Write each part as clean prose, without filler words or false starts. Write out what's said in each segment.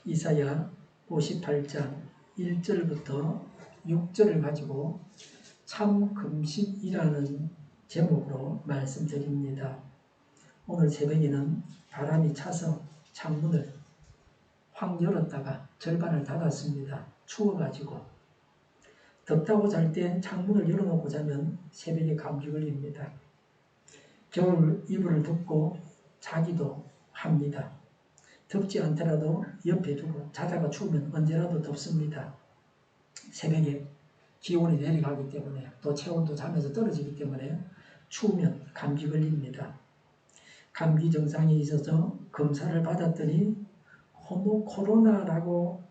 이사야 58장 1절부터 6절을 가지고 참 금식이라는 제목으로 말씀드립니다. 오늘 새벽에는 바람이 차서 창문을 확 열었다가 절반을 닫았습니다. 추워가지고 덥다고 잘 때 창문을 열어놓고 자면 새벽에 감기 걸립니다. 겨울 이불을 덮고 자기도 합니다. 덥지 않더라도 옆에 두고 자다가 추우면 언제라도 덥습니다. 새벽에 기온이 내려가기 때문에 또 체온도 자면서 떨어지기 때문에 추우면 감기 걸립니다. 감기 증상이 있어서 검사를 받았더니 코로나라고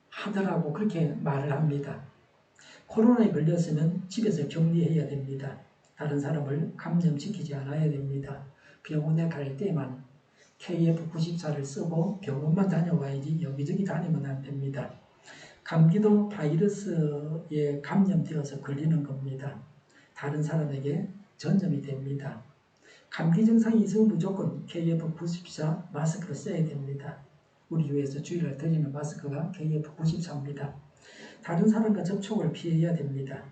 하더라고 그렇게 말을 합니다. 코로나에 걸렸으면 집에서 격리해야 됩니다. 다른 사람을 감염시키지 않아야 됩니다. 병원에 갈 때만 KF94를 쓰고 병원만 다녀와야지 여기저기 다니면 안 됩니다. 감기도 바이러스에 감염되어서 걸리는 겁니다. 다른 사람에게 전염이 됩니다. 감기 증상이 있으면 무조건 KF94 마스크를 써야 됩니다. 우리 교회에서 주일날 드리는 마스크가 KF94입니다. 다른 사람과 접촉을 피해야 됩니다.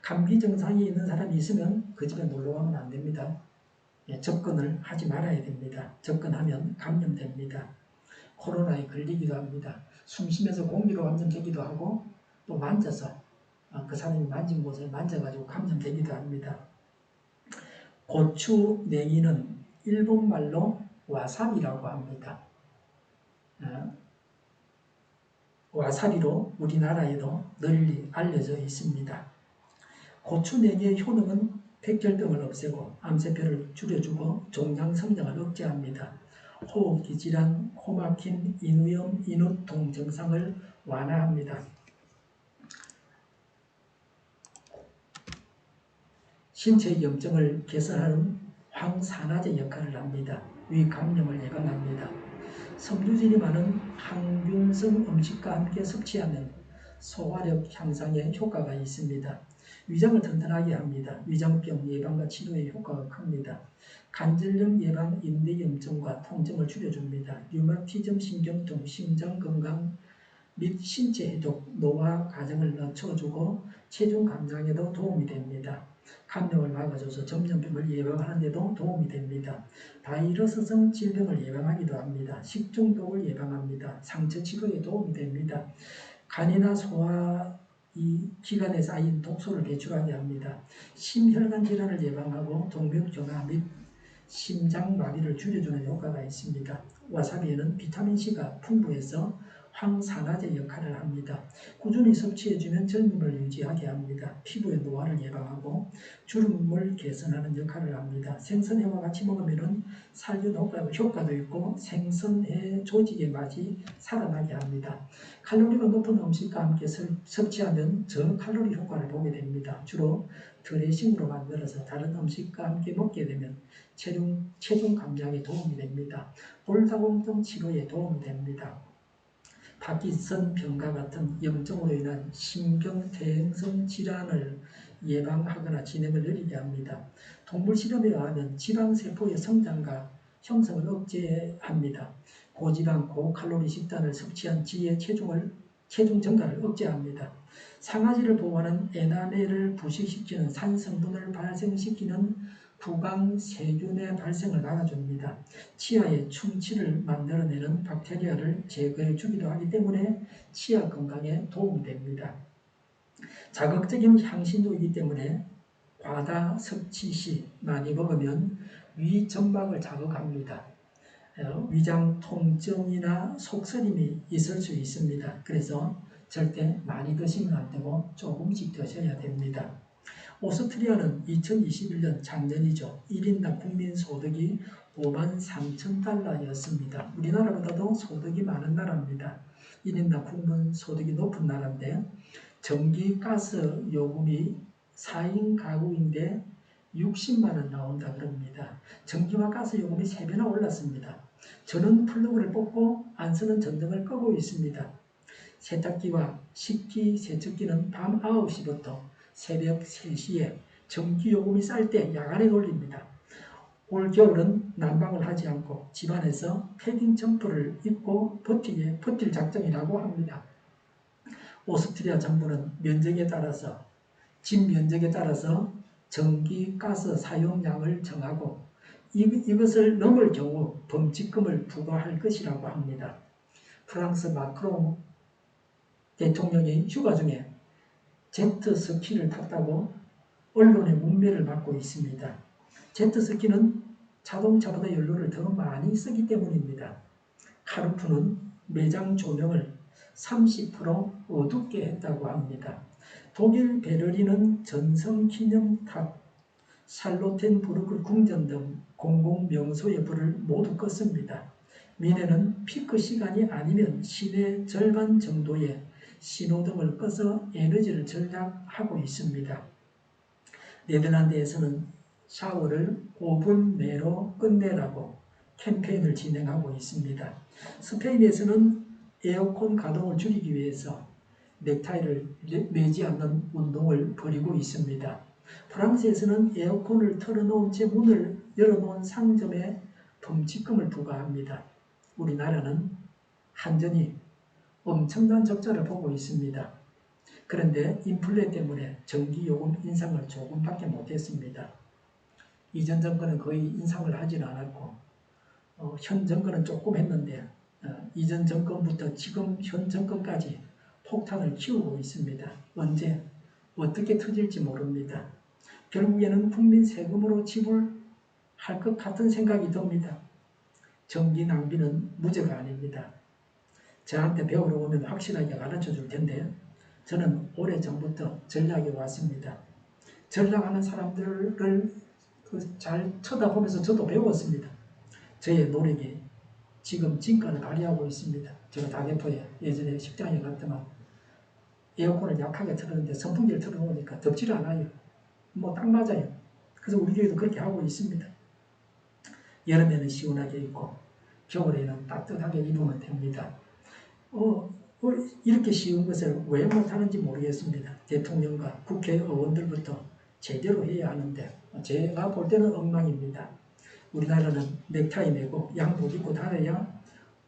감기 증상이 있는 사람이 있으면 그 집에 놀러가면 안 됩니다. 접근을 하지 말아야 됩니다. 접근하면 감염됩니다. 코로나에 걸리기도 합니다. 숨쉬면서 공기로 감염되기도 하고 또 만져서 그 사람이 만진 곳을 만져가지고 감염되기도 합니다. 고추 냉이는 일본말로 와사비라고 합니다. 와사비로 우리나라에도 널리 알려져 있습니다. 고추 냉이의 효능은 백혈병을 없애고 암세포를 줄여주고 종양 성장을 억제합니다. 호흡기 질환, 코막힘, 인후염, 인후통 증상을 완화합니다. 신체 염증을 개선하는 황산화제 역할을 합니다. 위감염을 예방합니다. 섬유질이 많은 항균성 음식과 함께 섭취하면 소화력 향상에 효과가 있습니다. 위장을 튼튼하게 합니다. 위장병 예방과 치료에 효과가 큽니다. 관절염 예방, 인대염증과 통증을 줄여줍니다. 류마티즘, 신경통, 심장건강 및 신체 해독, 노화 과정을 늦춰주고 체중 감량에도 도움이 됩니다. 감염을 막아줘서 전염병을 예방하는 데도 도움이 됩니다. 바이러스성 질병을 예방하기도 합니다. 식중독을 예방합니다. 상처 치료에 도움이 됩니다. 간이나 소화 이 기관에 쌓인 독소를 배출하게 합니다. 심혈관 질환을 예방하고 동맥경화 및 심장마비를 줄여주는 효과가 있습니다. 와사비에는 비타민C가 풍부해서 황산화제 역할을 합니다. 꾸준히 섭취해주면 젊음을 유지하게 합니다. 피부의 노화를 예방하고 주름을 개선하는 역할을 합니다. 생선회와 같이 먹으면 살균 효과도 있고 생선회 조직의 맛이 살아나게 합니다. 칼로리가 높은 음식과 함께 섭취하면 저칼로리 효과를 보게 됩니다. 주로 드레싱으로 만들어서 다른 음식과 함께 먹게 되면 체중 감량에 도움이 됩니다. 골다공증 치료에 도움이 됩니다. 파킨슨 병과 같은 염증으로 인한 심경퇴행성 질환을 예방하거나 진행을 느리게 합니다. 동물 실험에 의하면 지방세포의 성장과 형성을 억제합니다. 고지방, 고칼로리 식단을 섭취한 지의 체중 증가를 억제합니다. 상아지를 보호하는 에나멜을 부식시키는 산성분을 발생시키는 구강세균의 발생을 막아줍니다. 치아의 충치를 만들어내는 박테리아를 제거해 주기도 하기 때문에 치아 건강에 도움이 됩니다. 자극적인 향신료이기 때문에 과다 섭취 시 많이 먹으면 위점막을 자극합니다. 위장 통증이나 속쓰림이 있을 수 있습니다. 그래서 절대 많이 드시면 안 되고 조금씩 드셔야 됩니다. 오스트리아는 2021년 작년이죠. 1인당 국민소득이 53,000달러였습니다. 우리나라보다도 소득이 많은 나라입니다. 1인당 국민소득이 높은 나라인데 전기, 가스 요금이 4인 가구인데 60만원 나온다 그럽니다. 전기와 가스 요금이 3배나 올랐습니다. 저는 플러그를 뽑고 안 쓰는 전등을 끄고 있습니다. 세탁기와 식기, 세척기는 밤 9시부터 새벽 3시에 전기요금이 쌀 때 야간에 돌립니다. 올 겨울은 난방을 하지 않고 집안에서 패딩 점퍼를 입고 버틸 작정이라고 합니다. 오스트리아 정부는 집 면적에 따라서 전기, 가스 사용량을 정하고 이것을 넘을 경우 범칙금을 부과할 것이라고 합니다. 프랑스 마크롱 대통령이 휴가 중에 제트스키를 탔다고 언론의 문매를 받고 있습니다. 제트스키는 자동차보다 연료를 더 많이 쓰기 때문입니다. 카르푸는 매장 조명을 30% 어둡게 했다고 합니다. 독일 베를린은 전성기념탑, 샬로텐부르크 궁전 등 공공명소의 불을 모두 껐습니다. 미네는 피크 시간이 아니면 시내 절반 정도의 신호등을 꺼서 에너지를 절약하고 있습니다. 네덜란드에서는 샤워를 5분 내로 끝내라고 캠페인을 진행하고 있습니다. 스페인에서는 에어컨 가동을 줄이기 위해서 넥타이를 매지 않는 운동을 벌이고 있습니다. 프랑스에서는 에어컨을 틀어놓은 채 문을 열어놓은 상점에 범칙금을 부과합니다. 우리나라는 한전이 엄청난 적자를 보고 있습니다. 그런데 인플레 때문에 전기요금 인상을 조금밖에 못했습니다. 이전 정권은 거의 인상을 하지는 않았고 현 정권은 조금 했는데 이전 정권부터 지금 현 정권까지 폭탄을 키우고 있습니다. 언제 어떻게 터질지 모릅니다. 결국에는 국민 세금으로 지불할 것 같은 생각이 듭니다. 전기 낭비는 무죄가 아닙니다. 저한테 배우러 오면 확실하게 가르쳐 줄 텐데 저는 오래전부터 전략에 왔습니다. 전략하는 사람들을 잘 쳐다보면서 저도 배웠습니다. 저의 노력이 지금 진가를 발휘하고 있습니다. 제가 다계포에 예전에 식당에 갔더만 에어컨을 약하게 틀었는데 선풍기를 틀어놓으니까 덥질 않아요. 뭐 딱 맞아요. 그래서 우리 교회도 그렇게 하고 있습니다. 여름에는 시원하게 입고 겨울에는 따뜻하게 입으면 됩니다. 이렇게 쉬운 것을 왜 못하는지 모르겠습니다. 대통령과 국회의원들부터 제대로 해야 하는데 제가 볼 때는 엉망입니다. 우리나라는 넥타이 매고 양복 입고 다녀야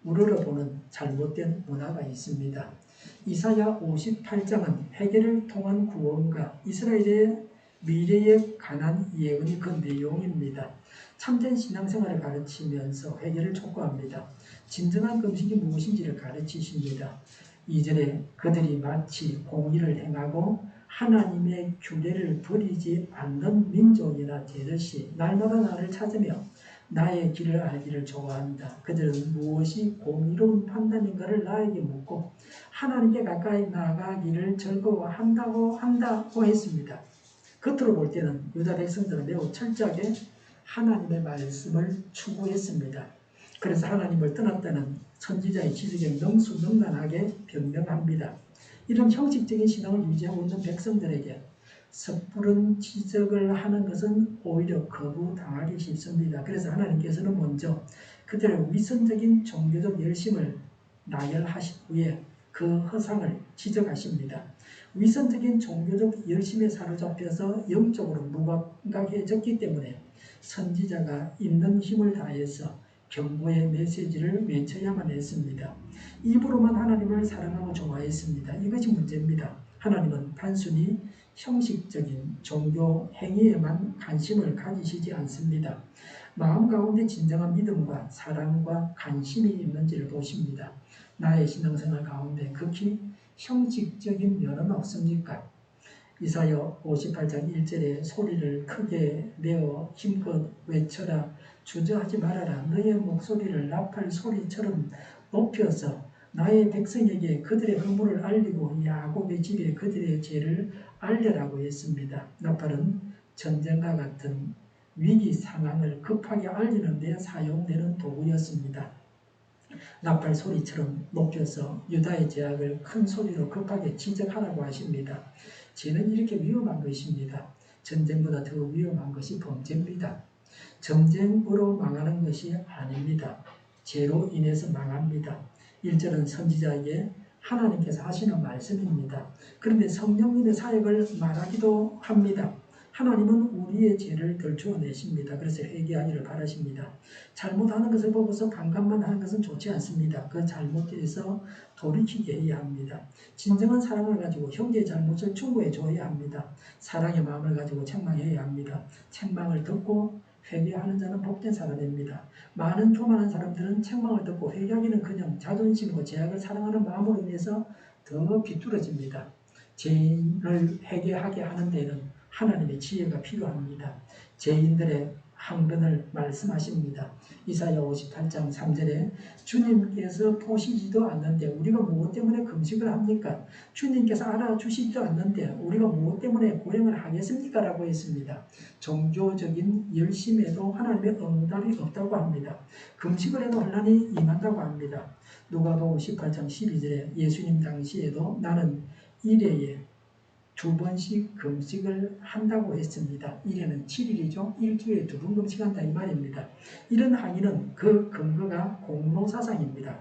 우러러보는 잘못된 문화가 있습니다. 이사야 58장은 회개를 통한 구원과 이스라엘의 미래에 관한 예언이 그 내용입니다. 참된 신앙생활을 가르치면서 회개를 촉구합니다. 진정한 금식이 무엇인지를 가르치십니다. 2절에 그들이 마치 공의를 행하고 하나님의 규례를 버리지 않는 민족이나 되듯이 날마다 나를 찾으며 나의 길을 알기를 좋아한다. 그들은 무엇이 공의로운 판단인가를 나에게 묻고 하나님께 가까이 나가기를 즐거워한다고 했습니다. 겉으로 볼 때는 유다 백성들은 매우 철저하게 하나님의 말씀을 추구했습니다. 그래서 하나님을 떠났다는 선지자의 지적에 능수능란하게 변명합니다. 이런 형식적인 신앙을 유지하고 있는 백성들에게 섣부른 지적을 하는 것은 오히려 거부당하기 쉽습니다. 그래서 하나님께서는 먼저 그들의 위선적인 종교적 열심을 나열하신 후에 그 허상을 지적하십니다. 위선적인 종교적 열심에 사로잡혀서 영적으로 무감각해졌기 때문에 선지자가 있는 힘을 다해서 경고의 메시지를 외쳐야만 했습니다. 입으로만 하나님을 사랑하고 좋아했습니다. 이것이 문제입니다. 하나님은 단순히 형식적인 종교 행위에만 관심을 가지시지 않습니다. 마음 가운데 진정한 믿음과 사랑과 관심이 있는지를 보십니다. 나의 신앙생활 가운데 극히 형식적인 면은 없습니까? 이사야 58장 1절에 소리를 크게 내어 힘껏 외쳐라 주저하지 말아라 너의 목소리를 나팔 소리처럼 높여서 나의 백성에게 그들의 허물을 알리고 야곱의 집에 그들의 죄를 알려라고 했습니다. 나팔은 전쟁과 같은 위기 상황을 급하게 알리는 데 사용되는 도구였습니다. 나팔 소리처럼 높여서 유다의 죄악을 큰 소리로 급하게 지적하라고 하십니다. 죄는 이렇게 위험한 것입니다. 전쟁보다 더 위험한 것이 범죄입니다. 전쟁으로 망하는 것이 아닙니다. 죄로 인해서 망합니다. 1절은 선지자에게 하나님께서 하시는 말씀입니다. 그런데 성령님의 사역을 말하기도 합니다. 하나님은 우리의 죄를 덜추어내십니다. 그래서 회개하기를 바라십니다. 잘못하는 것을 보고서 반감만 하는 것은 좋지 않습니다. 그 잘못에서 돌이키게 해야 합니다. 진정한 사랑을 가지고 형제의 잘못을 충고해 줘야 합니다. 사랑의 마음을 가지고 책망해야 합니다. 책망을 듣고 회개하는 자는 복된 사람입니다. 많은 교만한 사람들은 책망을 듣고 회개하기는커녕 자존심과 죄악을 사랑하는 마음으로 인해서 더 비뚤어집니다. 죄인을 회개하게 하는 데는 하나님의 지혜가 필요합니다. 죄인들의 항변을 말씀하십니다. 이사야 58장 3절에 주님께서 보시지도 않는데 우리가 무엇 때문에 금식을 합니까? 주님께서 알아주시지도 않는데 우리가 무엇 때문에 고행을 하겠습니까? 라고 했습니다. 종교적인 열심에도 하나님의 응답이 없다고 합니다. 금식을 해도 혼란이 임한다고 합니다. 누가복음 18장 12절에 예수님 당시에도 나는 일회에 2번씩 금식을 한다고 했습니다. 일회는 7일이죠. 일주일에 2번 금식한다 이 말입니다. 이런 항의는 그 근거가 공로사상입니다.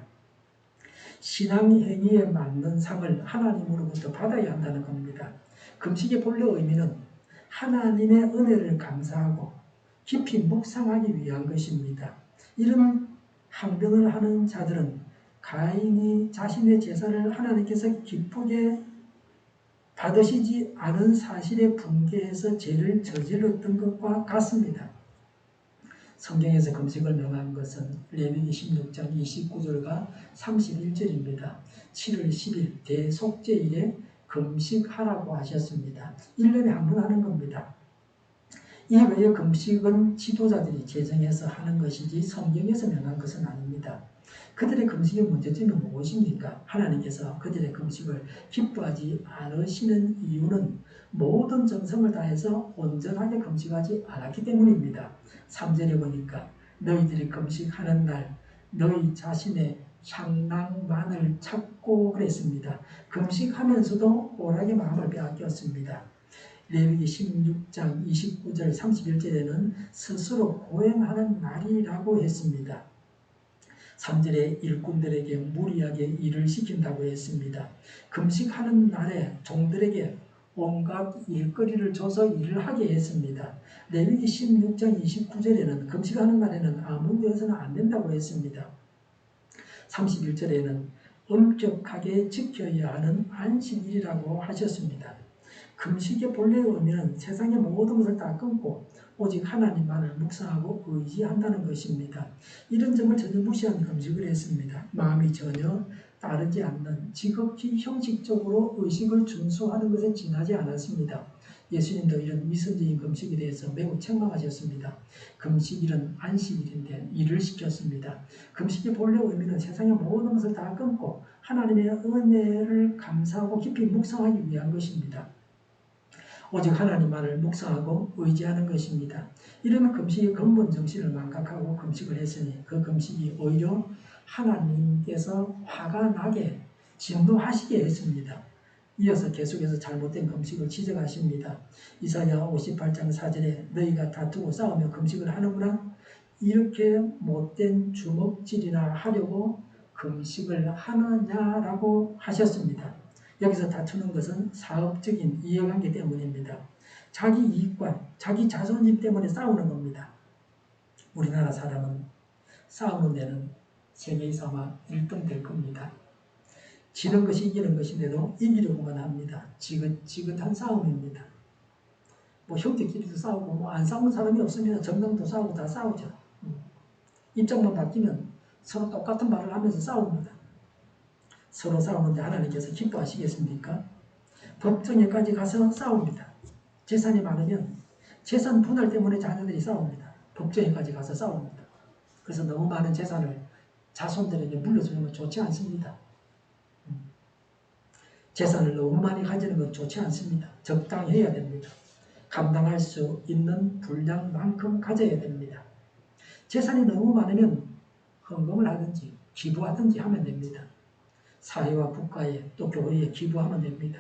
신앙 행위에 맞는 상을 하나님으로부터 받아야 한다는 겁니다. 금식의 본래 의미는 하나님의 은혜를 감사하고 깊이 묵상하기 위한 것입니다. 이런 항변을 하는 자들은 가인이 자신의 제사를 하나님께서 기쁘게 받으시지 않은 사실에 분개해서 죄를 저질렀던 것과 같습니다. 성경에서 금식을 명한 것은 레위기 16장 29절과 31절입니다. 7월 10일 대속죄일에 금식하라고 하셨습니다. 1년에 한 번 하는 겁니다. 이 외에 금식은 지도자들이 제정해서 하는 것이지 성경에서 명한 것은 아닙니다. 그들의 금식의 문제점이 무엇입니까? 하나님께서 그들의 금식을 기뻐하지 않으시는 이유는 모든 정성을 다해서 온전하게 금식하지 않았기 때문입니다. 3절에 보니까 너희들이 금식하는 날 너희 자신의 향낭만을 찾고 그랬습니다. 금식하면서도 오락의 마음을 빼앗겼습니다. 레위기 16장 29절 31절에는 스스로 고행하는 날이라고 했습니다. 3절에 일꾼들에게 무리하게 일을 시킨다고 했습니다. 금식하는 날에 종들에게 온갖 일거리를 줘서 일을 하게 했습니다. 레위기 16장 29절에는 금식하는 날에는 아무 데서는 안 된다고 했습니다. 31절에는 엄격하게 지켜야 하는 안식일이라고 하셨습니다. 금식의 본래의 의미는 세상의 모든 것을 다 끊고 오직 하나님만을 묵상하고 의지한다는 것입니다. 이런 점을 전혀 무시한 금식을 했습니다. 마음이 전혀 따르지 않는 지극히 형식적으로 의식을 준수하는 것에 지나지 않았습니다. 예수님도 이런 위선적인 금식에 대해서 매우 책망하셨습니다. 금식일은 안식일인데 일을 시켰습니다. 금식의 본래 의미는 세상의 모든 것을 다 끊고 하나님의 은혜를 감사하고 깊이 묵상하기 위한 것입니다. 오직 하나님만을 묵상하고 의지하는 것입니다. 이런 금식의 근본 정신을 망각하고 금식을 했으니 그 금식이 오히려 하나님께서 화가 나게 진노하시게 했습니다. 이어서 계속해서 잘못된 금식을 지적하십니다. 이사야 58장 4절에 너희가 다투고 싸우며 금식을 하는구나. 이렇게 못된 주먹질이나 하려고 금식을 하느냐라고 하셨습니다. 여기서 다투는 것은 사업적인 이해관계 때문입니다. 자기 이익과 자기 자존심 때문에 싸우는 겁니다. 우리나라 사람은 싸우는 데는 세계에서 아마 1등 될 겁니다. 지는 것이 이기는 것인데도 이기려고만 합니다. 지긋지긋한 싸움입니다. 뭐 형제끼리도 싸우고 뭐 안 싸우는 사람이 없습니다. 정당도 싸우고 다 싸우죠. 입장만 바뀌면 서로 똑같은 말을 하면서 싸웁니다. 서로 싸우는데 하나님께서 기뻐하시겠습니까? 법정에까지 가서 싸웁니다. 재산이 많으면 재산 분할 때문에 자녀들이 싸웁니다. 법정에까지 가서 싸웁니다. 그래서 너무 많은 재산을 자손들에게 물려주는 건 좋지 않습니다. 재산을 너무 많이 가지는 건 좋지 않습니다. 적당해야 됩니다. 감당할 수 있는 분량만큼 가져야 됩니다. 재산이 너무 많으면 헌금을 하든지 기부하든지 하면 됩니다. 사회와 국가에 또 교회에 기부하면 됩니다.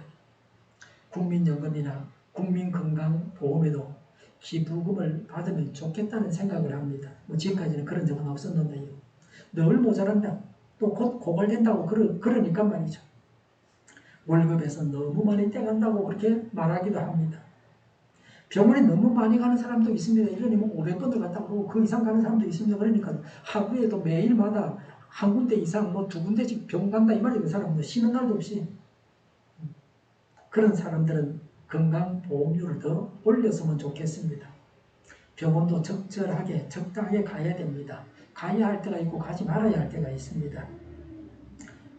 국민연금이나 국민건강보험에도 기부금을 받으면 좋겠다는 생각을 합니다. 뭐 지금까지는 그런 적은 없었는데요. 늘 모자란다. 또 곧 고갈된다고 그러니까 말이죠. 월급에서 너무 많이 떼간다고 그렇게 말하기도 합니다. 병원에 너무 많이 가는 사람도 있습니다. 1년에 뭐 500번을 갔다 오고 그 이상 가는 사람도 있습니다. 그러니까 하루에도 매일마다 한 군데 이상 뭐 두 군데씩 병 간다 이 말이에요. 그 사람은 쉬는 날도 없이. 그런 사람들은 건강보험료를 더 올렸으면 좋겠습니다. 병원도 적절하게 적당하게 가야 됩니다. 가야 할 때가 있고 가지 말아야 할 때가 있습니다.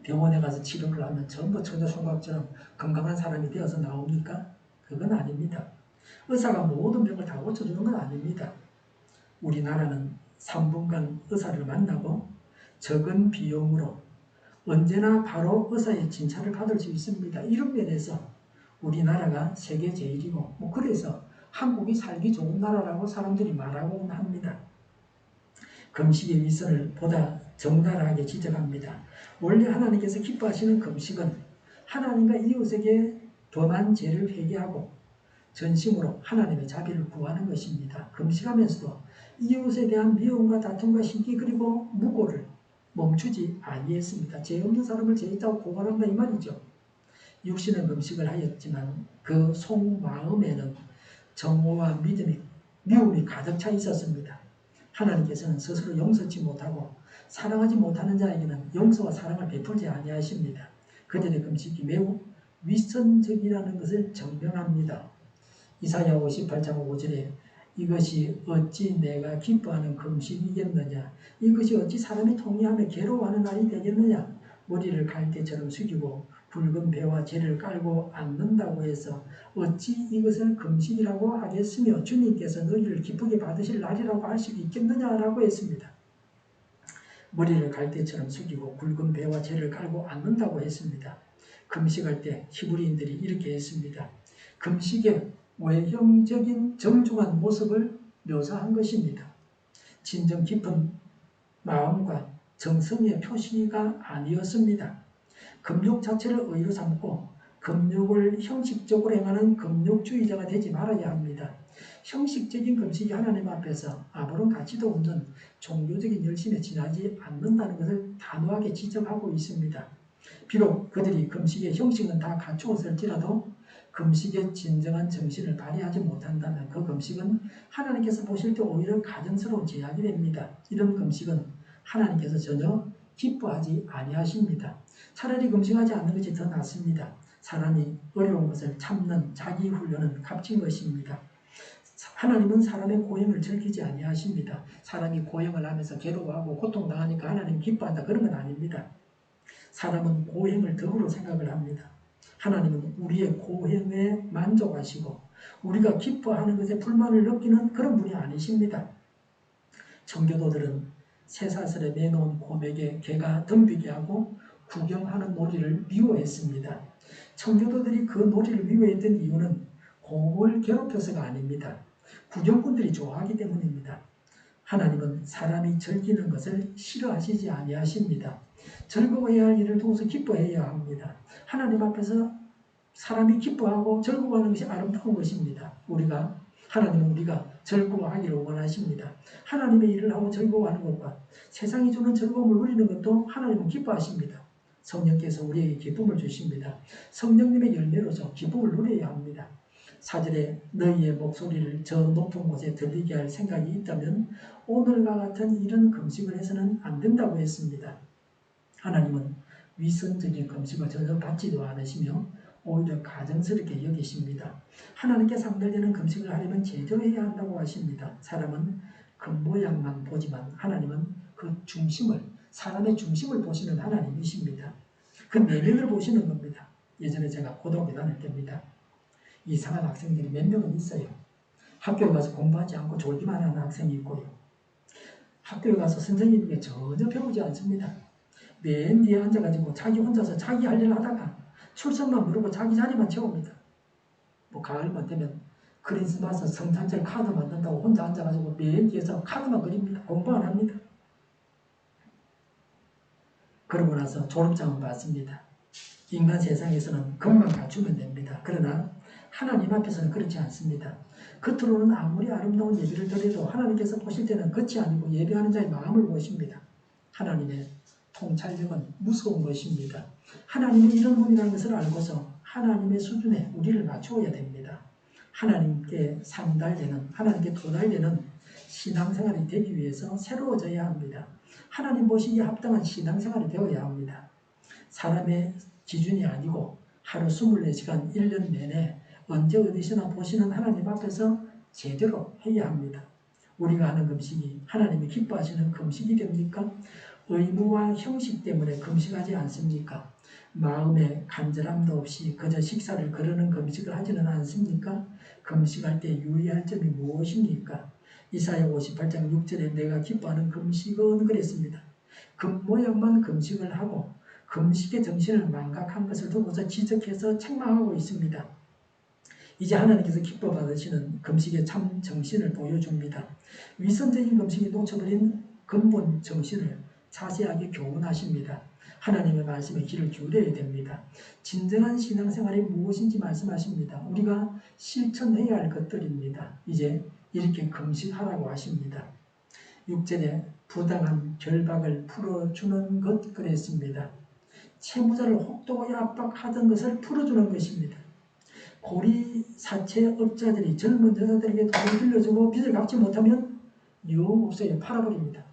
병원에 가서 치료를 하면 전부 천하총각처럼 건강한 사람이 되어서 나옵니까? 그건 아닙니다. 의사가 모든 병을 다 고쳐주는 건 아닙니다. 우리나라는 3분간 의사를 만나고 적은 비용으로 언제나 바로 의사의 진찰을 받을 수 있습니다. 이런 면에서 우리나라가 세계 제일이고 뭐 그래서 한국이 살기 좋은 나라라고 사람들이 말하곤 합니다. 금식의 위선을 보다 적나라하게 지적합니다. 원래 하나님께서 기뻐하시는 금식은 하나님과 이웃에게 범한 죄를 회개하고 전심으로 하나님의 자비를 구하는 것입니다. 금식하면서도 이웃에 대한 미움과 다툼과 시기 그리고 무고를 멈추지 아니했습니다. 죄 없는 사람을 죄 있다고 고발한다 이 말이죠. 육신은 금식을 하였지만 그 속마음에는 정오와 미움이 가득 차 있었습니다. 하나님께서는 스스로 용서치 못하고 사랑하지 못하는 자에게는 용서와 사랑을 베풀지 아니하십니다. 그들의 금식이 매우 위선적이라는 것을 증명합니다. 이사야 58장 5절에 이것이 어찌 내가 기뻐하는 금식이겠느냐, 이것이 어찌 사람이 통회하며 괴로워하는 날이 되겠느냐, 머리를 갈대처럼 숙이고 붉은 배와 재를 깔고 앉는다고 해서 어찌 이것을 금식이라고 하겠으며 주님께서 너희를 기쁘게 받으실 날이라고 할 수 있겠느냐라고 했습니다. 머리를 갈대처럼 숙이고 굵은 배와 재를 깔고 앉는다고 했습니다. 금식할 때 히브리인들이 이렇게 했습니다. 금식의 외형적인 정중한 모습을 묘사한 것입니다. 진정 깊은 마음과 정성의 표시가 아니었습니다. 금욕 자체를 의로 삼고 금욕을 형식적으로 행하는 금욕주의자가 되지 말아야 합니다. 형식적인 금식이 하나님 앞에서 아무런 가치도 없는 종교적인 열심에 지나지 않는다는 것을 단호하게 지적하고 있습니다. 비록 그들이 금식의 형식은 다 갖추었을지라도 금식의 진정한 정신을 발휘하지 못한다면 그 금식은 하나님께서 보실 때 오히려 가증스러운 제약이 됩니다. 이런 금식은 하나님께서 전혀 기뻐하지 아니하십니다. 차라리 금식하지 않는 것이 더 낫습니다. 사람이 어려운 것을 참는 자기 훈련은 값진 것입니다. 하나님은 사람의 고행을 즐기지 아니하십니다. 사람이 고행을 하면서 괴로워하고 고통당하니까 하나님 기뻐한다 그런 건 아닙니다. 사람은 고행을 덕으로 생각을 합니다. 하나님은 우리의 고행에 만족하시고 우리가 기뻐하는 것에 불만을 느끼는 그런 분이 아니십니다. 청교도들은 쇠사슬에 매놓은 곰에게 개가 덤비게 하고 구경하는 놀이를 미워했습니다. 청교도들이 그 놀이를 미워했던 이유는 곰을 괴롭혀서가 아닙니다. 구경꾼들이 좋아하기 때문입니다. 하나님은 사람이 즐기는 것을 싫어하시지 아니하십니다. 즐거워해야 할 일을 통해서 기뻐해야 합니다. 하나님 앞에서 사람이 기뻐하고 즐거워하는 것이 아름다운 것입니다. 하나님은 우리가 즐거워하기를 원하십니다. 하나님의 일을 하고 즐거워하는 것과 세상이 주는 즐거움을 누리는 것도 하나님은 기뻐하십니다. 성령께서 우리에게 기쁨을 주십니다. 성령님의 열매로서 기쁨을 누려야 합니다. 4절에 너희의 목소리를 저 높은 곳에 들리게 할 생각이 있다면 오늘과 같은 이런 금식을 해서는 안 된다고 했습니다. 하나님은 위선적인 금식을 전혀 받지도 않으시며 오히려 가증스럽게 여기십니다. 하나님께 상달되는 금식을 하려면 제대로 해야 한다고 하십니다. 사람은 겉모양만 보지만 하나님은 그 중심을, 사람의 중심을 보시는 하나님이십니다. 그 내면을 보시는 겁니다. 예전에 제가 고등학교 다닐 때입니다. 이상한 학생들이 몇 명은 있어요. 학교에 가서 공부하지 않고 졸기만 하는 학생이 있고요. 학교에 가서 선생님에게 전혀 배우지 않습니다. 맨 뒤에 앉아가지고 자기 혼자서 자기 할 일을 하다가 출석만 부르고 자기 자리만 채웁니다. 뭐 가을만 되면 크리스마스 성탄절 카드 만든다고 혼자 앉아가지고 맨 뒤에서 카드만 그립니다. 공부 안 합니다. 그러고 나서 졸업장은 받습니다. 인간 세상에서는 금방 갖추면 됩니다. 그러나 하나님 앞에서는 그렇지 않습니다. 겉으로는 아무리 아름다운 예배를 드려도 하나님께서 보실 때는 겉이 아니고 예배하는 자의 마음을 보십니다. 하나님의 통찰력은 무서운 것입니다. 하나님이 이런 분이라는 것을 알고서 하나님의 수준에 우리를 맞추어야 됩니다. 하나님께 상달되는, 하나님께 도달되는 신앙생활이 되기 위해서 새로워져야 합니다. 하나님 보시기에 합당한 신앙생활이 되어야 합니다. 사람의 기준이 아니고 하루 24시간 1년 내내 언제 어디서나 보시는 하나님 앞에서 제대로 해야 합니다. 우리가 하는 금식이 하나님이 기뻐하시는 금식이 됩니까? 의무와 형식 때문에 금식하지 않습니까? 마음에 간절함도 없이 그저 식사를 거르는 금식을 하지는 않습니까? 금식할 때 유의할 점이 무엇입니까? 이사야 58장 6절에 내가 기뻐하는 금식은 그랬습니다. 겉모양만 금식을 하고 금식의 정신을 망각한 것을 두고서 지적해서 책망하고 있습니다. 이제 하나님께서 기뻐 받으시는 금식의 참 정신을 보여줍니다. 위선적인 금식이 놓쳐버린 근본 정신을 자세하게 교훈하십니다. 하나님의 말씀에 귀를 기울여야 됩니다. 진정한 신앙생활이 무엇인지 말씀하십니다. 우리가 실천해야 할 것들입니다. 이제 이렇게 금식하라고 하십니다. 6절에 부당한 결박을 풀어주는 것 그랬습니다. 채무자를 혹독하게 압박하던 것을 풀어주는 것입니다. 고리 사채 업자들이 젊은 여자들에게 돈을 빌려주고 빚을 갚지 못하면 유흥업소에 팔아버립니다.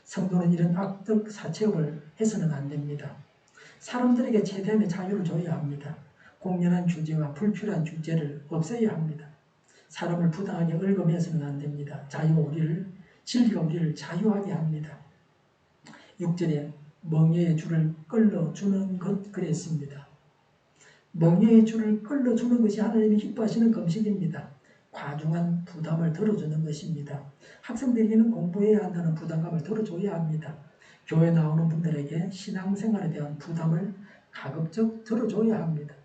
성도는 이런 악덕 사채업을 해서는 안 됩니다. 사람들에게 최대한의 자유를 줘야 합니다. 공연한 규제와 불필요한 규제를 없애야 합니다. 사람을 부당하게 얽어매서는 안 됩니다. 진리가 우리를 자유하게 합니다. 6절에 멍에의 줄을 끌어주는 것 그랬습니다. 멍에의 줄을 끌어주는 것이 하나님이 기뻐하시는 금식입니다. 과중한 부담을 덜어주는 것입니다. 학생들에게는 공부해야 한다는 부담감을 덜어줘야 합니다. 교회 나오는 분들에게 신앙생활에 대한 부담을 가급적 덜어줘야 합니다.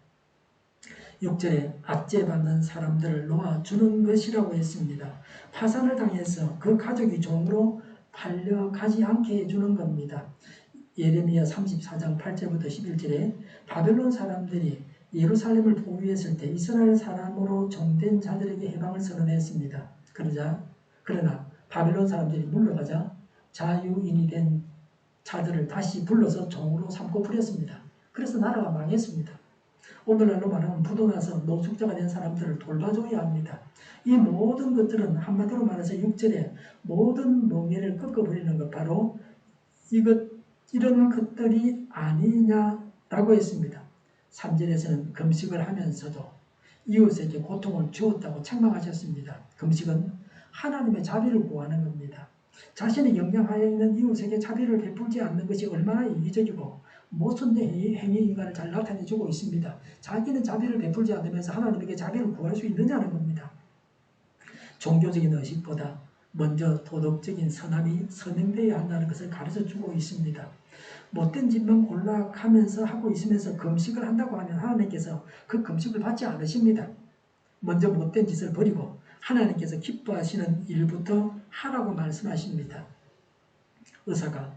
6절에 압제받는 사람들을 놓아주는 것이라고 했습니다. 파산을 당해서 그 가족이 종으로 팔려가지 않게 해주는 겁니다. 예레미야 34장 8절부터 11절에 바벨론 사람들이 예루살렘을 보위했을 때 이스라엘 사람으로 종된 자들에게 해방을 선언했습니다. 그러나 바벨론 사람들이 물러가자 자유인이 된 자들을 다시 불러서 종으로 삼고 부렸습니다. 그래서 나라가 망했습니다. 오늘날로 말하면 부도나서 노숙자가 된 사람들을 돌봐줘야 합니다. 이 모든 것들은 한마디로 말해서 6절에 모든 멍에를 꺾어버리는 것 바로 이런 것들이 아니냐라고 했습니다. 3절에서는 금식을 하면서도 이웃에게 고통을 주었다고 책망하셨습니다. 금식은 하나님의 자비를 구하는 겁니다. 자신의 역량하에 있는 이웃에게 자비를 베풀지 않는 것이 얼마나 이기적이고 모순된 행위 인간을 잘 나타내주고 있습니다. 자기는 자비를 베풀지 않으면서 하나님에게 자비를 구할 수 있느냐는 겁니다. 종교적인 의식보다 먼저 도덕적인 선함이 선행되어야 한다는 것을 가르쳐주고 있습니다. 못된 짓만 골라가면서 하고 있으면서 금식을 한다고 하면 하나님께서 그 금식을 받지 않으십니다. 먼저 못된 짓을 버리고 하나님께서 기뻐하시는 일부터 하라고 말씀하십니다. 의사가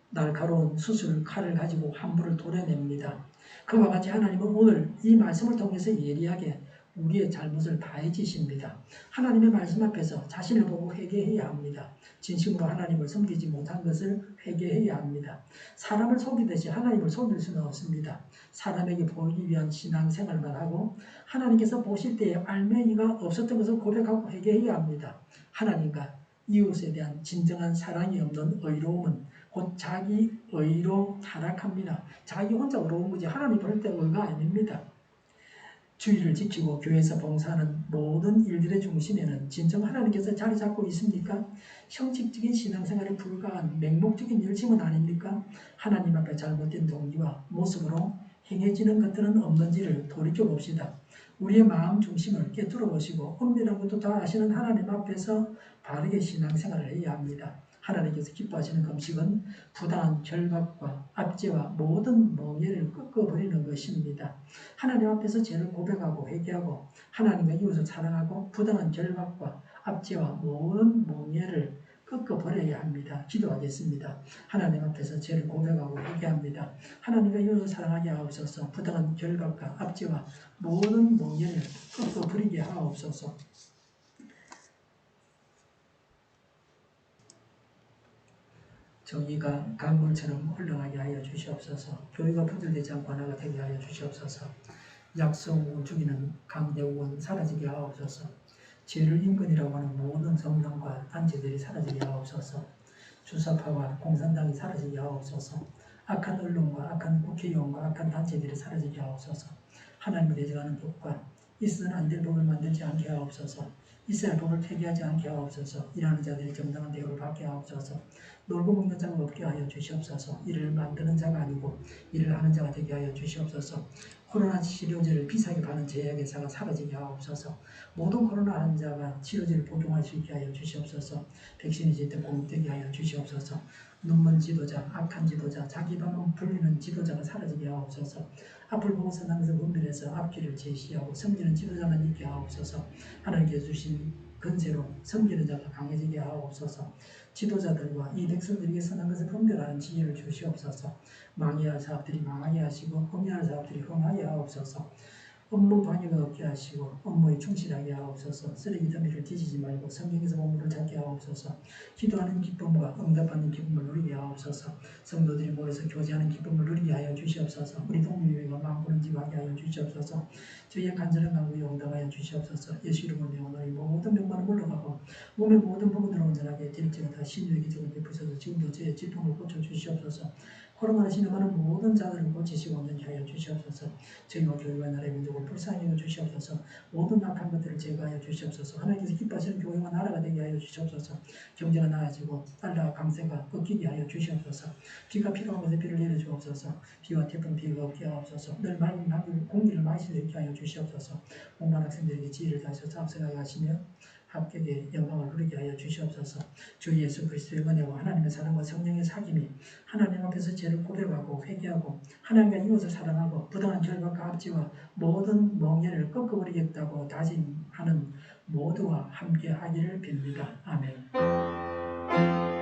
날카로운 수술 칼을 가지고 환부를 도려냅니다. 그와 같이 하나님은 오늘 이 말씀을 통해서 예리하게 우리의 잘못을 다해지십니다. 하나님의 말씀 앞에서 자신을 보고 회개해야 합니다. 진심으로 하나님을 섬기지 못한 것을 회개해야 합니다. 사람을 속이듯이 하나님을 속일 수는 없습니다. 사람에게 보이기 위한 신앙생활만 하고 하나님께서 보실 때에 알맹이가 없었던 것을 고백하고 회개해야 합니다. 하나님과 이웃에 대한 진정한 사랑이 없는 의로움은 곧 자기 의로 타락합니다. 자기 혼자 의로운 거지 하나님 볼 때 의가 아닙니다. 주의를 지키고 교회에서 봉사하는 모든 일들의 중심에는 진정 하나님께서 자리 잡고 있습니까? 형식적인 신앙생활에 불과한 맹목적인 열심은 아닙니까? 하나님 앞에 잘못된 동기와 모습으로 행해지는 것들은 없는지를 돌이켜봅시다. 우리의 마음 중심을 깨뚫어 보시고 은밀한 것도 다 아시는 하나님 앞에서 바르게 신앙생활을 해야 합니다. 하나님께서 기뻐하시는 금식은 부당한 결박과 압제와 모든 멍에를 꺾어버리는 것입니다. 하나님 앞에서 죄를 고백하고 회개하고 하나님과 이웃을 사랑하고 부당한 결박과 압제와 모든 멍에를 꺾어버려야 합니다. 기도하겠습니다. 하나님 앞에서 죄를 고백하고 회개합니다. 하나님과 이웃을 사랑하게 하옵소서. 부당한 결박과 압제와 모든 멍에를 꺾어버리게 하옵소서. 정의가 강물처럼 흘러가게 하여 주시옵소서. 교회가 분열되지 않고 하나가 되게 하여 주시옵소서. 약속을 죽이는 강대국은 사라지게 하옵소서. 죄를 인권이라고 하는 모든 정당과 단체들이 되게 하옵소서. 주사파와 공산당이 사라지게 하옵소서. 악한 언론과 악한 국회의원과 악한 단체들이 사라지게 하옵소서. 하나님을 대적하는 법과 있어서는 안 될 법을 만들지 않게 하옵소서. 있어야 할 법을 폐기하지 않게 하옵소서. 일하는 자들이 정당한 대우를 받게 하옵소서. 놀고 먹는 자가 없게 하여 주시옵소서. 이를 만드는 자가 아니고 일을 하는 자가 되게 하여 주시옵소서. 코로나 치료제를 비싸게 파는 제약회사가 사라지게 하옵소서. 모든 코로나 환자가 치료제를 복용할 수 있게 하여 주시옵소서. 백신이 제때 공급되게 하여 주시옵소서. 눈먼 지도자, 악한 지도자, 자기 방은 불리는 지도자가 사라지게 하옵소서. 앞을 보고 선한 것을 분별해서 앞길을 제시하고 섬기는 지도자만 있게 하옵소서. 하나님께서 주신 근세로 섬기는 자가 강해지게 하옵소서. 지도자들과 이 백성들에게 선한 것을 분별하는 지혜를 주시옵소서. 망해야 할 사업들이 망하게 하시고 흥해야 할 사업들이 흥하게 하옵소서. 업무 방해가 없게 하시고 업무에 충실하게 하옵소서. 쓰레기 더미를 뒤지지 말고 성경에서 본문을 찾게 하옵소서. 기도하는 기쁨과 응답받는 기쁨을 누리게 하옵소서. 성도들이 모여서 교제하는 기쁨을 누리게 하여 주시옵소서. 우리 동료회가 마음고는 지하게 하여 주시옵소서. 저희의 간절한 간구에 응답하여 주시옵소서. 예수 이름으로 명하노니 모든 병만은 물러가고 몸의 모든 부분들을 온전하게 드릴지어다. 신유의 기적을 베푸셔서 지금도 저의 질병을 고쳐주시옵소서. 코로나로 신음하는 모든 자들을 고치시고 온전히 하여 주시옵소서. 저희와 교회와 나라의 민족을 불쌍히 여겨 주시옵소서. 모든 악한 것들을 제거하여 주시옵소서. 하나님께서 기뻐하시는 교회와 나라가 되게 하여 주시옵소서. 경제가 나아지고 달러와 강세가 꺾이게 하여 주시옵소서. 비가 필요한 곳에 비를 내려 주옵소서. 비와 태풍 비가 없게 하옵소서. 늘 맑은 공기를 마실 수 있게 하여 주시옵소서. 공부한 학생들에게 지혜를 다하셔서 앞서가게 하시며 합격의 영광을 누리게 하여 주시옵소서. 주 예수 그리스도의 은혜와 하나님의 사랑과 성령의 사귐이 하나님 앞에서 죄를 고백하고 회개하고 하나님과 이웃을 사랑하고 부당한 결박과 압제와 모든 멍해를 꺾어버리겠다고 다짐하는 모두와 함께 하기를 빕니다. 아멘.